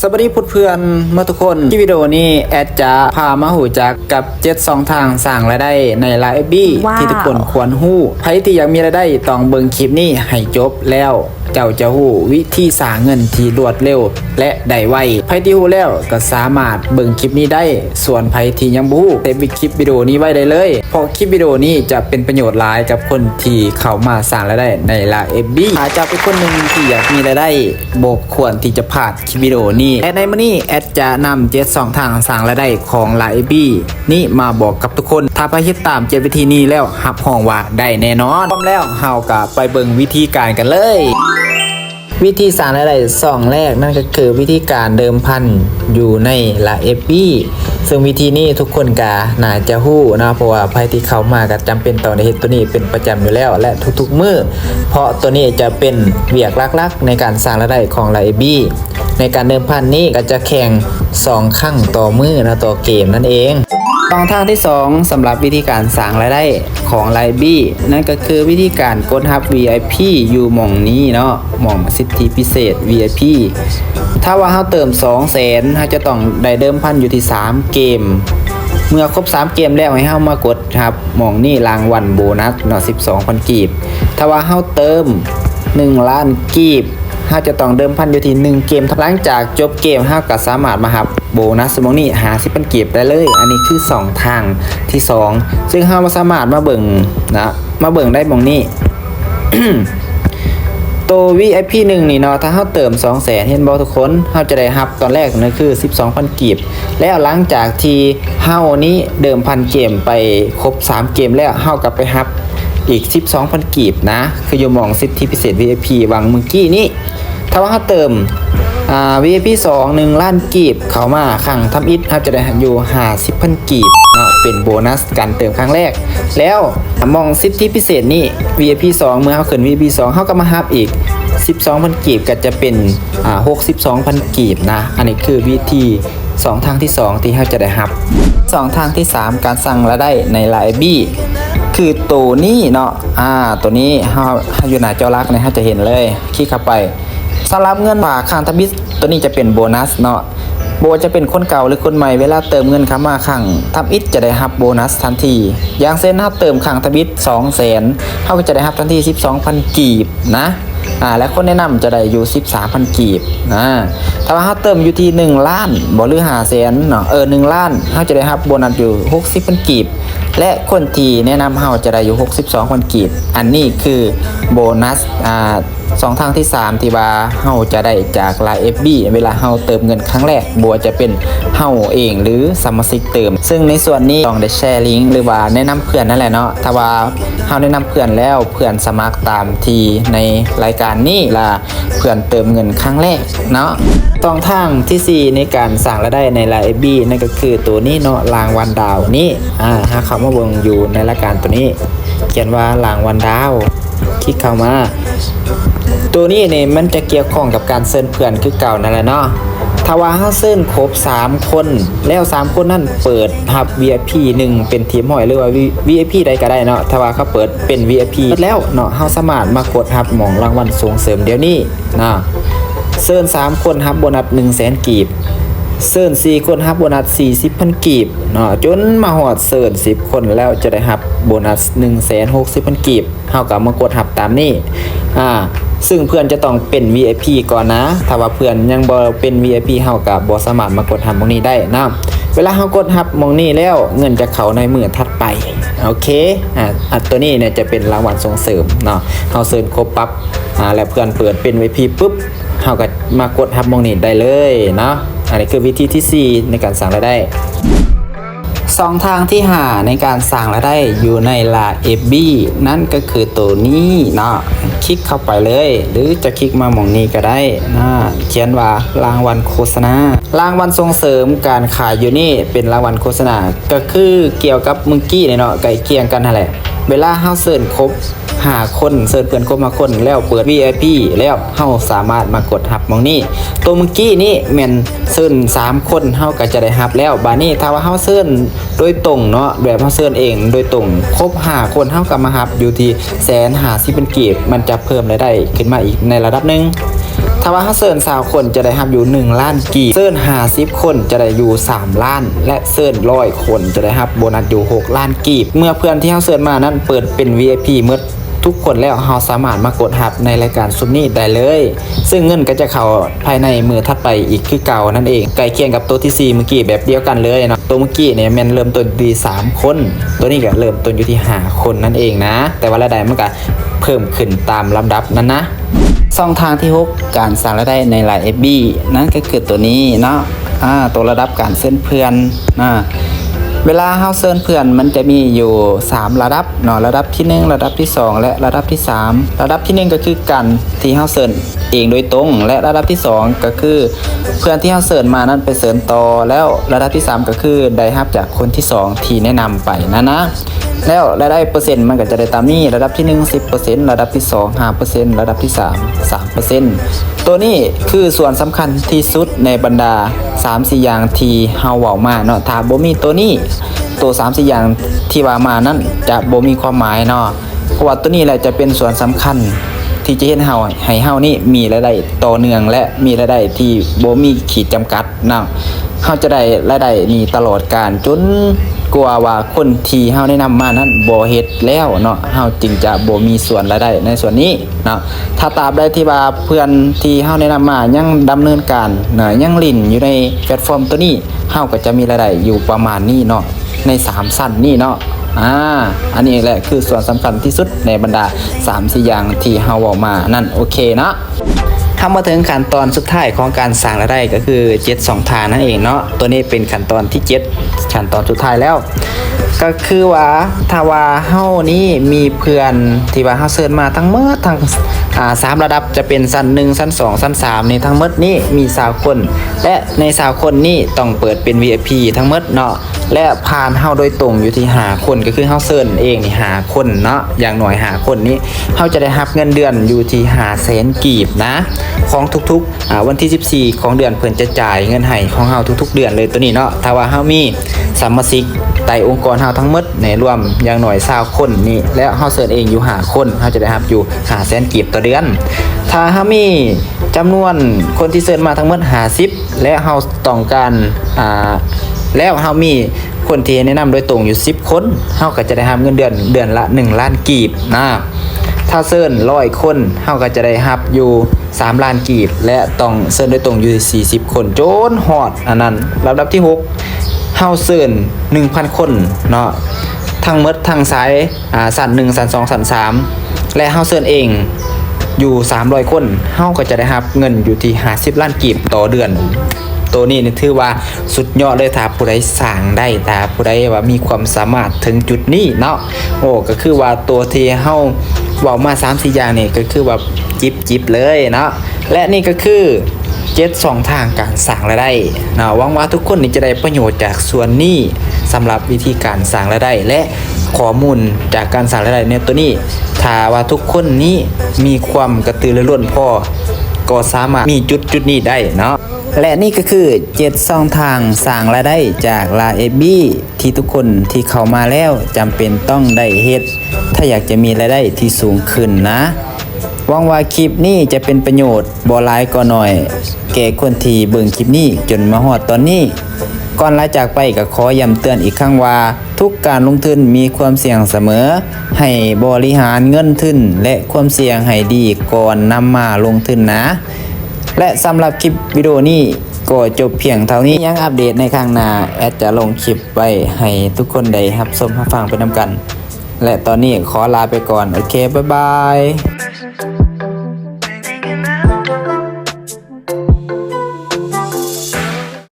สวัสดีเพื่อนเมื่อทุกคนที่วิดีโอนี้แอดจะพามาหูจักกับ7 ทางสร้างรายได้ในไลน์บี้ที่ทุกคนควรหู้ใครที่อยากมีรายได้ต้องเบิ่งคลิปนี้ให้จบแล้วเจ้าจะหู้วิธีสร้างเงินที่รวดเร็วและได้ไวใครที่หู้แล้วก็สามารถเบิ่งคลิปนี้ได้ส่วนใครที่ยังบ่ฮู้เซฟคลิปวิดีโอนี้ไว้ได้เลยเพราะคลิปวิดีโอนี้จะเป็นประโยชน์หลายกับคนที่เข้ามาสร้างรายได้ในไลน์บี้อาจจะเป็นคนหนึ่งที่อยากมีรายได้บ่ควรที่จะพลาดคลิปวิดีโอนี้และในมื้อนี้แอดจะนำ7 ทางสร้างรายได้ของไลน์บี้นี่มาบอกกับทุกคนถ้าไปเฮ็ดตาม7วิธีนี้แล้วรับรองว่าได้แน่นอนพร้อมแล้วเฮาก็ไปเบิ่งวิธีการกันเลยวิธีสร้างรายได้2แรกนั่นก็คือวิธีการเดิมพันอยู่ในไลน์บี้ซึ่งวิธีนี้ทุกคนก็น่าจะฮู้นะเพราะว่าใครที่เข้ามาก็จำเป็นต้องได้เฮ็ดตัวนี้เป็นประจำอยู่แล้วและทุกๆมื้อเพราะตัวนี้จะเป็นเวียกหลักๆในการสร้างรายได้ของไลน์บี้ในการเดิมพันนี้ก็จะแข่ง2ครั้งต่อมื้อนะต่อเกมนั่นเองทางที่2สำหรับวิธีการสร้างรายได้ของไลน์บี้นั่นก็คือวิธีการกดรับ VIP อยู่หม่องนี้เนาะหม่องสิทธิพิเศษ VIP ถ้าว่าเฮาเติม 200,000 เฮาจะต้องได้เดิมพันอยู่ที่3เกมเมื่อครบ3เกมแล้วให้เฮามากดครับหม่องนี้รางวัลโบนัสเนาะ 12,000 กีบถ้าว่าเฮาเติม1 ล้านกีบเฮาจะต้องเดิมพันอยู่ที่1เกมหลังจากจบเกมเฮาก็สามารถมารับโบนัสสมองนี้50,000กีบได้เลยอันนี้คือ2ทางที่2ซึ่งเฮาสามารถมาเบิ่งนะมาเบิ่งได้หม่องนี้ ตัว VIP 1นี่เนาะถ้าเฮาเติม 200,000 เห็นบ่ทุกคนเฮาจะได้รับตอนแรกนั่นคือ 12,000 กีบแล้วหลังจากที่เฮานี้เดิมพันเกมไปครบ3เกมแล้วเฮาก็ไปรับอีก 12,000 กีบนะคืออยู่หม่องสิทธิพิเศษ VIP วังเมื่อกี้นี้ถ้าว่าเฮาเติมVIP 2 1 ล้านกีบเข้ามาครั้งทำอิฐครับจะได้อยู่ 50,000 กีบเนาะเป็นโบนัสการเติมครั้งแรกแล้วมองสิทธิพิเศษนี่ VIP 2เมื่อเฮาขึ้น VIP 2เฮาก็มารับอีก 12,000 กีบก็จะเป็น62,000 กีบนะอันนี้คือวิธี2ทางที่2ที่เฮาจะได้รับ2ทางที่3การสั่งรายได้ในไลน์บี้คือตัวนี้เนาะตัวนี้เฮาอยู่หน้าจอหลักเนี่ยเฮาจะเห็นเลยคลิกเข้าไปสำหรับเงินฝากข้างทบิสตัวนี้จะเป็นโบนัสเนาะโบจะเป็นคนเก่าหรือคนใหม่เวลาเติมเงินเข้ามาข้างทำอิฐจะได้รับโบนัสทันทีอย่างเช่นถ้าเติมข้างทบิส 200,000 เขาก็จะได้รับทันที 12,000 กีบนะและคนแนะนำจะได้อยู่ 13,000 กีบถ้าว่าเขาเติมอยู่ที่1 ล้านบ่หรือ500,000เนาะ1 ล้านเขาจะได้รับโบนัสอยู่ 60,000 กีบและคนที่แนะนำเขาจะได้อยู่ 62,000 กีบอันนี้คือโบนัส2ทางที่3ที่ว่าเฮาจะได้จากไลน์ FB เวลาเฮาเติมเงินครั้งแรกบ่ว่าจะเป็นเฮาเองหรือสมาชิกเติมซึ่งในส่วนนี้ต้องได้แชร์ลิงก์หรือว่าแนะนำเพื่อนนั่นแหละเนาะถ้าว่าเฮาแนะนำเพื่อนแล้วเพื่อนสมัครตามที่ในรายการนี้ล่ะเพื่อนเติมเงินครั้งแรกเนาะทางที่4ในการสร้างรายได้ในไลน์ FB นั่นก็คือตัวนี้เนาะรางวัลดาวนี้หาคำว่าเบิ่งอยู่ในรายการตัวนี้เขียนว่ารางวัลดาวคลิกเข้ามาตัวนี้เนี่ยมันจะเกี่ยวข้องกับการเซิร์นเพื่อนคือเก่านั่นแหละเนาะถ้าว่าเฮาเซิร์นครบ3คนแล้ว3คนนั่นเปิดรับ VIP 1เป็นทีมห้อยหรือว่า VIP ใดก็ได้เนาะถ้าว่าเขาเปิดเป็น VIP แล้วเนาะเฮาสามารถมากดรับหม่องรางวัลส่งเสริมเดี๋ยวนี้นะเซิร์น3คนรับโบนัส 100,000 กีบเซิร์น4คนรับโบนัส 40,000 กีบเนาะจนมาฮอดเซิร์น10คนแล้วจะได้รับโบนัส 160,000 กีบเฮาก็มากดรับตามนี้ซึ่งเพื่อนจะต้องเป็น VIP ก่อนนะถ้าว่าเพื่อนยังบ่เป็น VIP เฮาก็บ่สามารถมากดรับหม้องนี้ได้นะเวลาเฮากดรับหม้องนี้แล้วเงินจะเข้าในมื้อถัดไปโอเคตัวนี้เนี่ยจะเป็นรางวัลส่งเสริมเนาะเฮาเซิร์นครบปั๊บแล้วเพื่อนเปิดเป็น VIP ปุ๊บเฮาก็มากดรับหม้องนี้ได้เลยเนาะอันนี้คือวิธีที่4ในการสร้างรายได้2ทางที่5ในการสร้างรายได้อยู่ในไลน์ FB นั่นก็คือตัวนี้เนาะคลิกเข้าไปเลยหรือจะคลิกมาหม่องนี้ก็ได้นะเขียนว่ารางวัลโฆษณารางวัลส่งเสริมการขายอยู่นี่เป็นรางวัลโฆษณาก็คือเกี่ยวกับเมื่อกี้เนาะใกล้เคียงกันนั่นแหละเวลาเฮาเสิร์ชครบ5คนเสิร์ชเพื่อนครบ5คนแล้วเปิด VIP แล้วเฮาสามารถมากดรับหม่องนี้ตัวเมื่อกี้นี่แม่นเสิร์ช3คนเฮาก็จะได้รับแล้วบัดนี้ถ้าว่าเฮาเสิร์ชโดยตรงเนาะแบบเฮาเสิร์ชเองโดยตรงครบ5คนเฮาก็มารับอยู่ที่150,000 กีบมันจะเพิ่มรายได้ขึ้นมาอีกในระดับนึง ถ้าว่าเขาเซิร์น20คนจะได้รับอยู่1ล้านกีบเซิร์น50คนจะได้อยู่3ล้านและเซิร์น100คนจะได้รับโบนัสอยู่6ล้านกีบเมื่อเพื่อนที่เขาเซิร์นมานั้นเปิดเป็น VIP เมื่อทุกคนแล้วเราสามารถมากดหับในรายการซุมนี้ได้เลยซึ่งเงินก็จะเข้าภายในมือถัดไปอีกคือเก่านั่นเองใกล้เคียงกับตัวที่4เมื่อกี้แบบเดียวกันเลยเนาะตัวเมื่อกี้เนี่ยมันเริ่มต้นที่3คนตัวนี้ก็เริ่มต้นอยู่ที่5คนนั่นเองนะแต่ว่ารายได้มันก็เพิ่มขึ้นตามลำดับนั้นนะช่องทางที่6การสร้างรายได้ในไลน์ FB นั่นก็คือตัวนี้เนาะตัวระดับการเส้นเพื่อนเวลาเฮาเซิร์นเพื่อนมันจะมีอยู่3ระดับเนาะระดับที่1ระดับที่2และระดับที่3ระดับที่1ก็คือกันที่เฮาเซิร์นเองโดยตรงและระดับที่2ก็คือเพื่อนที่เฮาเซิร์นมานั้นไปเซิร์นต่อแล้วระดับที่3ก็คือได้รับจากคนที่2ที่แนะนำไปนะแล้วรายได้เปอร์เซ็นต์มันก็จะได้ตามนี้ระดับที่1 10%ระดับที่2 5%ระดับที่3 3%ตัวนี้คือส่วนสำคัญที่สุดในบรรดา 3-4 อย่างที่เฮาเว้ามาเนาะถ้าบ่มีตัวนี้ตัว 3-4 อย่างที่ว่ามานั้นจะบ่มีความหมายเนาะเพราะว่าตัวนี้แหละจะเป็นส่วนสำคัญที่จะเฮ็ดให้เฮานี่มีรายได้ต่อเนื่องและมีรายได้ที่บ่มีขีดจำกัดเนาะเฮาจะได้รายได้นี้ตลอดกาลจนกว่าคนที่เฮาแนะนำมานั้นบ่เฮ็ดแล้วเนาะเฮาจึงจะบ่มีส่วนรายได้ในส่วนนี้เนาะถ้าตราบใดที่ว่าเพื่อนที่เฮาแนะนำมายังดำเนินการยังลิ้นอยู่ในแพลตฟอร์มตัวนี้เฮาก็จะมีรายได้อยู่ประมาณนี้เนาะใน3สั้นนี้เนาะอันนี้แหละคือส่วนสำคัญที่สุดในบรรดา 3-4 อย่างที่เฮาเว้ามานั่นโอเคเนาะถ้ามาถึงขั้นตอนสุดท้ายของการสร้างรายได้ก็คือ7 2 ทางนั่นเองเนาะตัวนี้เป็นขั้นตอนที่7ขั้นตอนสุดท้ายแล้วก็คือว่าถ้าว่าเฮานี้มีเพื่อนที่ว่าเฮาเชิญมาทั้งหมดทั้ง3ระดับจะเป็นชั้น1ชั้น2ชั้น3นี่ทั้งหมดนี้มี20คนและใน20คนนี้ต้องเปิดเป็น VIP ทั้งหมดเนาะและผ่านเฮาโดยตรงอยู่ที่5คนก็คือเฮาเชิญเองนี่5คนเนาะอย่างน้อย5คนนี้เฮาจะได้รับเงินเดือนอยู่ที่500,000กีบนะของทุกๆวันที่14ของเดือนเพิ่นจะจ่ายเงินให้ของเฮาทุกๆเดือนเลยตัวนี้เนาะถ้าว่าเฮามีสมาชิกใต้องค์กรเฮาทั้งหมดในรวมอย่างน้อย20คนนี่แล้วเฮาเสิร์ชเองอยู่5คนเฮาจะได้รับอยู่500,000กีบต่อเดือนถ้าเฮามีจำนวนคนที่เสิร์ชมาทั้งหมด50และเฮาต้องการแล้วเฮามีคนที่แนะนำโดยตรงอยู่10คนเฮาก็จะได้รับเงินเดือนละ1ล้านกีบนะถ้าเซิร์น100คนเฮาก็จะได้รับอยู่3ล้านกีบและต้องเซิร์นโดยตรงอยู่40คนโจนฮอดอันนั้นลำดับที่6เฮาเซิร์น 1,000 คนเนาะทั้งหมดทั้งสายสั้น1สั้น2สั้น3และเฮาเซิร์นเองอยู่300คนเฮาก็จะได้รับเงินอยู่ที่50ล้านกีบต่อเดือนตัวนี้นี่ถือว่าสุดยอดเลยถ้าผู้ใดสร้างได้ถ้าผู้ใดว่ามีความสามารถถึงจุดนี้เนาะก็คือว่าตัวที่เฮาเว้ามา 3-4 อย่างนี่ก็คือว่าจิบเลยเนาะและนี่ก็คือ7 2 ทางการสร้างรายได้เนาะหวังว่าทุกคนนี่จะได้ประโยชน์จากส่วนนี้สำหรับวิธีการสร้างรายได้และข้อมูลจากการสร้างรายได้ในตัวนี้ถ้าว่าทุกคนนี้มีความกระตือรือร้นพอก็สามารถมีจุดนี้ได้เนาะและนี่ก็คือ7ช่องทางสร้างรายได้จาก LINE FB ที่ทุกคนที่เข้ามาแล้วจำเป็นต้องได้เฮ็ดถ้าอยากจะมีรายได้ที่สูงขึ้นนะหวังว่าคลิปนี้จะเป็นประโยชน์บ่หลายก็น้อยแก่คนที่เบิ่งคลิปนี้จนมาฮอดตอนนี้ก่อนลาจากไปก็ขอย้ำเตือนอีกครั้งว่าทุกการลงทุนมีความเสี่ยงเสมอให้บริหารเงินทุนและความเสี่ยงให้ดีก่อนนำมาลงทุนนะและสำหรับคลิปวิดีโอนี้ก็จบเพียงเท่านี้ยังอัปเดตในข้างหน้าแอดจะลงคลิปไว้ให้ทุกคนได้รับชมรับฟังไปนำกันและตอนนี้ขอลาไปก่อนโอเคบ๊ายบาย